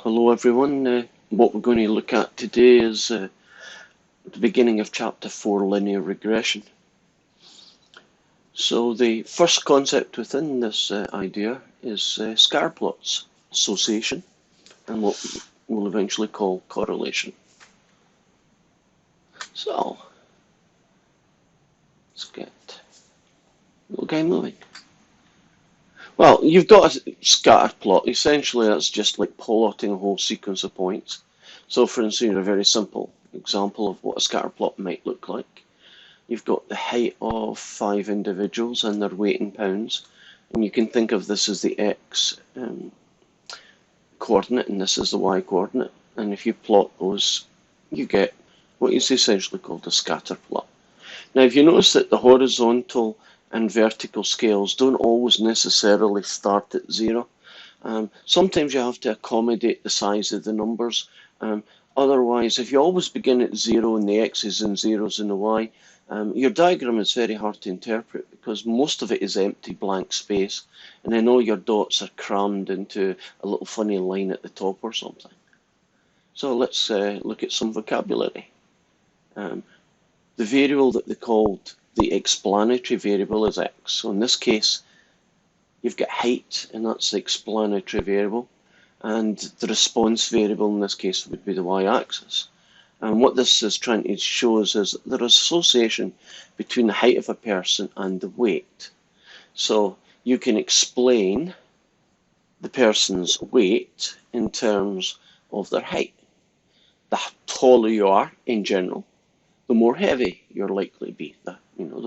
Hello everyone. What we're going to look at today is the beginning of chapter 4, linear regression. So the first concept within this idea is scatter plots, association, and what we'll eventually call correlation. So let's get the little guy moving. Well, you've got a scatter plot. Essentially, that's just like plotting a whole sequence of points. So for instance, a very simple example of what a scatter plot might look like. You've got the height of 5 individuals and their weight in pounds, and you can think of this as the x coordinate and this is the y coordinate, and if you plot those you get what is essentially called a scatter plot. Now if you notice that the horizontal and vertical scales don't always necessarily start at 0. Sometimes you have to accommodate the size of the numbers. Otherwise, if you always begin at 0 and the x's and zeros and the y, your diagram is very hard to interpret because most of it is empty blank space, and then all your dots are crammed into a little funny line at the top or something. So let's look at some vocabulary. The variable that they called the explanatory variable is x. So in this case, you've got height, and that's the explanatory variable, and the response variable in this case would be the y-axis. And what this is trying to show us is that there is association between the height of a person and the weight. So you can explain the person's weight in terms of their height. The taller you are in general, the more heavy you're likely to be. The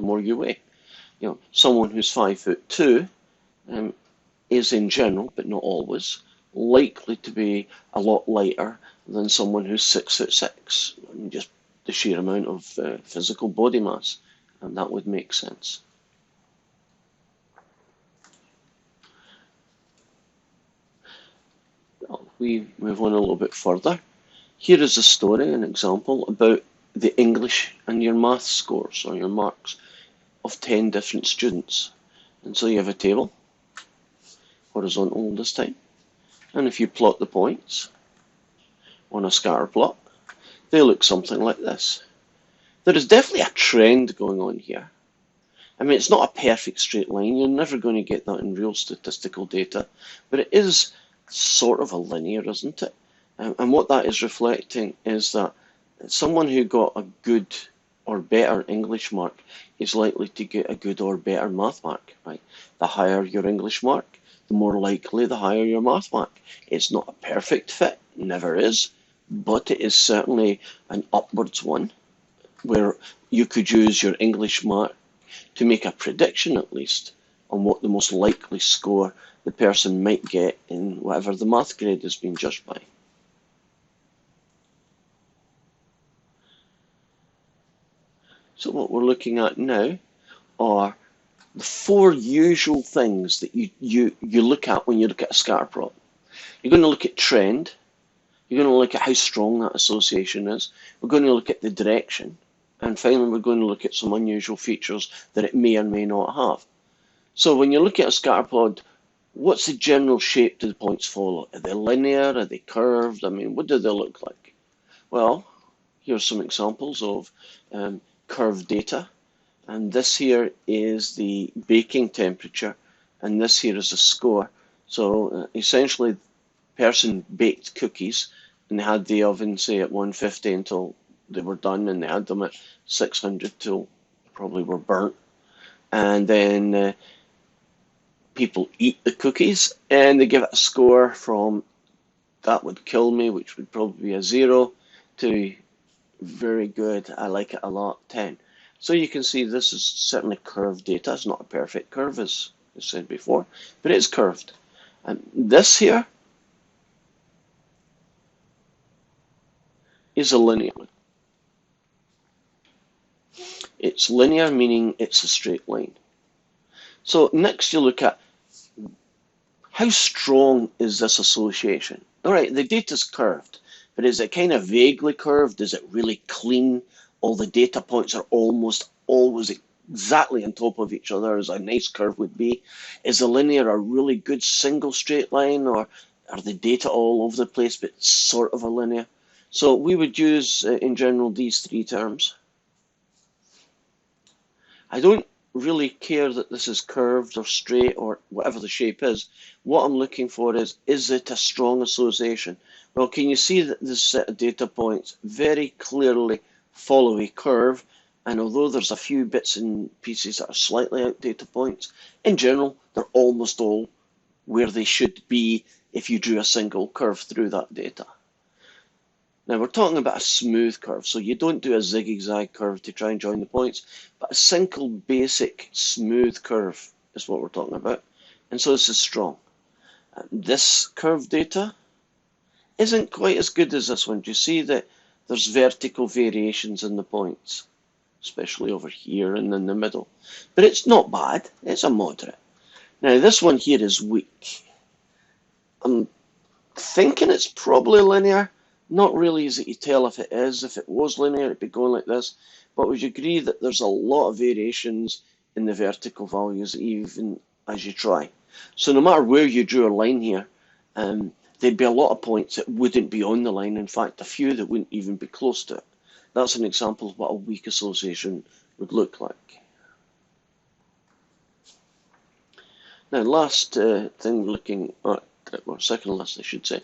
more you weigh. Someone who's 5'2" is in general, but not always, likely to be a lot lighter than someone who's 6'6". Just the sheer amount of physical body mass, and that would make sense. We move on a little bit further. Here is a story, an example about the English and your math scores or your marks of 10 different students. And so you have a table, horizontal this time, and if you plot the points on a scatter plot, they look something like this. There is definitely a trend going on here. I mean, it's not a perfect straight line. You're never going to get that in real statistical data, but it is sort of a linear, isn't it? And what that is reflecting is that someone who got a good or better English mark is likely to get a good or better math mark, right? The higher your English mark, the more likely the higher your math mark. It's not a perfect fit, never is, but it is certainly an upwards one, where you could use your English mark to make a prediction, at least, on what the most likely score the person might get in whatever the math grade has been judged by. So what we're looking at now are the 4 usual things that you look at when you look at a scatter plot. You're going to look at trend. You're going to look at how strong that association is. We're going to look at the direction. And finally, we're going to look at some unusual features that it may or may not have. So when you look at a scatter plot, what's the general shape do the points follow? Are they linear? Are they curved? I mean, what do they look like? Well, here's some examples of curved data. And this here is the baking temperature, and this here is a score. So essentially, the person baked cookies, and they had the oven, say, at 150 until they were done, and they had them at 600 till probably were burnt. And then people eat the cookies, and they give it a score from that would kill me, which would probably be a 0, to very good, I like it a lot, 10. So you can see this is certainly curved data. It's not a perfect curve, as I said before, but it's curved. And this here is a linear one. It's linear, meaning it's a straight line. So next you look at how strong is this association. All right, the data's curved, but is it kind of vaguely curved? Is it really clean? All the data points are almost always exactly on top of each other, as a nice curve would be. Is the linear a really good single straight line, or are the data all over the place, but sort of a linear? So we would use, in general, these three terms. I don't really care that this is curved or straight or whatever the shape is. What I'm looking for is it a strong association? Well, can you see that this set of data points very clearly follow a curve? And although there's a few bits and pieces that are slightly out data points, in general, they're almost all where they should be if you drew a single curve through that data. Now we're talking about a smooth curve, so you don't do a zigzag curve to try and join the points, but a single basic smooth curve is what we're talking about. And so this is strong. This curve data isn't quite as good as this one. Do you see that there's vertical variations in the points, especially over here and in the middle? But it's not bad, it's a moderate. Now this one here is weak. I'm thinking it's probably linear. Not really easy to tell if it is. If it was linear, it'd be going like this. But would you agree that there's a lot of variations in the vertical values even as you try? So no matter where you drew a line here, there'd be a lot of points that wouldn't be on the line. In fact, a few that wouldn't even be close to it. That's an example of what a weak association would look like. Now, last thing we're looking at, or second last I should say,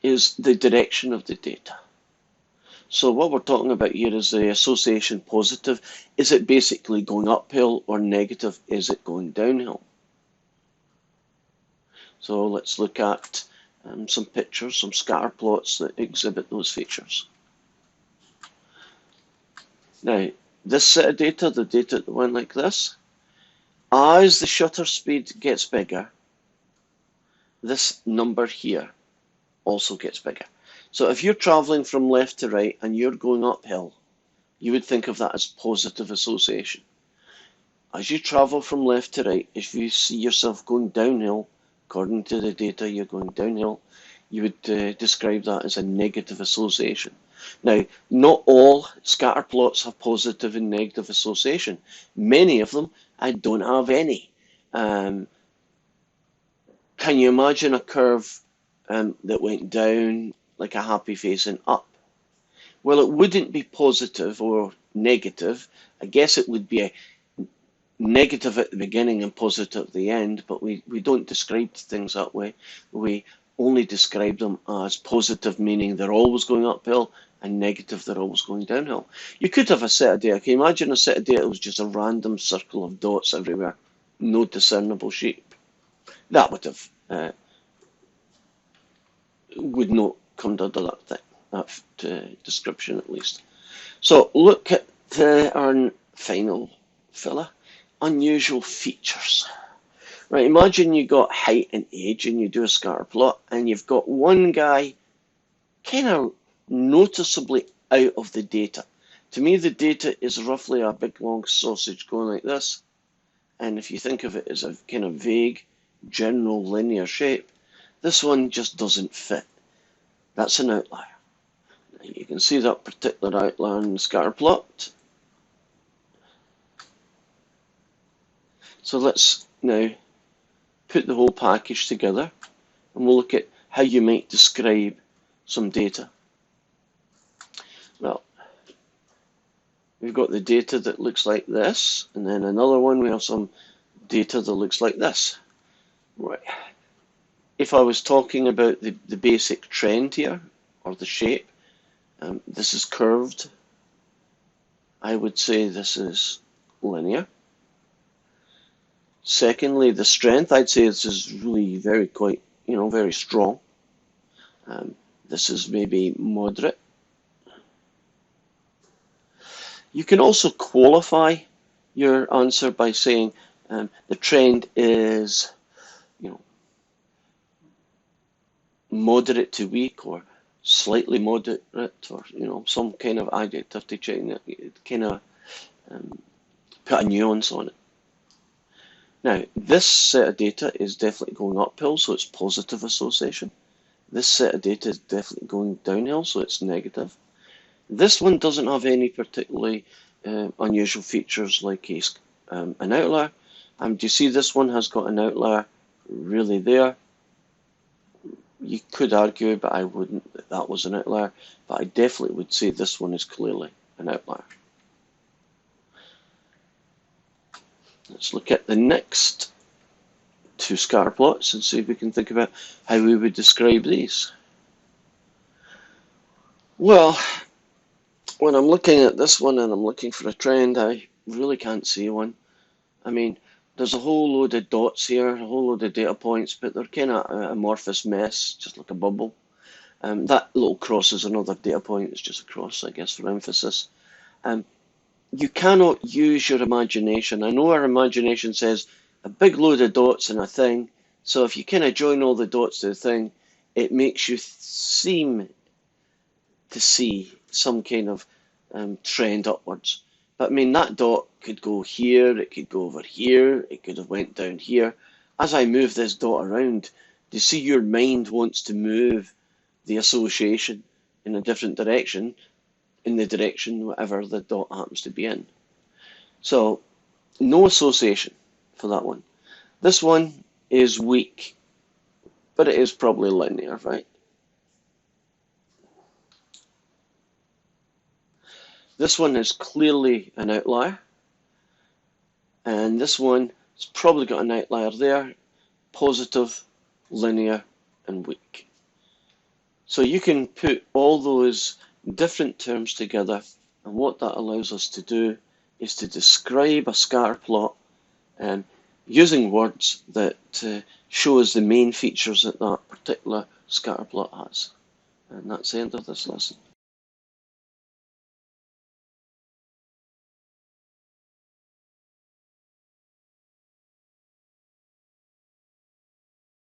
is the direction of the data. So what we're talking about here is the association positive. Is it basically going uphill, or negative? Is it going downhill? So let's look at some pictures, some scatter plots that exhibit those features. Now, this set of data, the data that went like this, as the shutter speed gets bigger, this number here also gets bigger. So if you're traveling from left to right and you're going uphill, you would think of that as positive association. As you travel from left to right, if you see yourself going downhill, according to the data you're going downhill, you would describe that as a negative association. Now, not all scatter plots have positive and negative association. Many of them, I don't have any. Can you imagine a curve that went down like a happy face and up? Well, it wouldn't be positive or negative. I guess it would be a negative at the beginning and positive at the end, but we don't describe things that way. We only describe them as positive, meaning they're always going uphill, and negative, they're always going downhill. You could have a set of data. Can you imagine a set of data that was just a random circle of dots everywhere, no discernible shape? That would have would not come under that thing, that description at least. So look at our final fella, unusual features. Right, imagine you got height and age and you do a scatter plot and you've got one guy kind of noticeably out of the data. To me, the data is roughly a big long sausage going like this. And if you think of it as a kind of vague, general linear shape, this one just doesn't fit. That's an outlier. You can see that particular outlier in the scatter plot. So let's now put the whole package together and we'll look at how you might describe some data. Well, we've got the data that looks like this, and then another one we have some data that looks like this. Right. If I was talking about the basic trend here, or the shape, this is curved. I would say this is linear. Secondly, the strength, I'd say this is really very strong. This is maybe moderate. You can also qualify your answer by saying the trend is, moderate to weak, or slightly moderate, or some kind of adjective to change it, kind of put a nuance on it. Now, this set of data is definitely going uphill, so it's positive association. This set of data is definitely going downhill, so it's negative. This one doesn't have any particularly unusual features like an outlier. Do you see this one has got an outlier really there? You could argue, but I wouldn't, that that was an outlier. But I definitely would say this one is clearly an outlier. Let's look at the next two scatter plots and see if we can think about how we would describe these. Well, when I'm looking at this one and I'm looking for a trend, I really can't see one. I mean, there's a whole load of dots here, a whole load of data points, but they're kind of an amorphous mess, just like a bubble. That little cross is another data point. It's just a cross, I guess, for emphasis. You cannot use your imagination. I know our imagination says a big load of dots in a thing, so if you kind of join all the dots to the thing, it makes you seem to see some kind of trend upwards. But I mean, that dot could go here, it could go over here, it could have went down here. As I move this dot around, do you see your mind wants to move the association in a different direction, in the direction whatever the dot happens to be in. So, no association for that one. This one is weak, but it is probably linear, right? This one is clearly an outlier, and this one has probably got an outlier there, positive, linear, and weak. So you can put all those different terms together, and what that allows us to do is to describe a scatter plot using words that show us the main features that that particular scatter plot has. And that's the end of this lesson.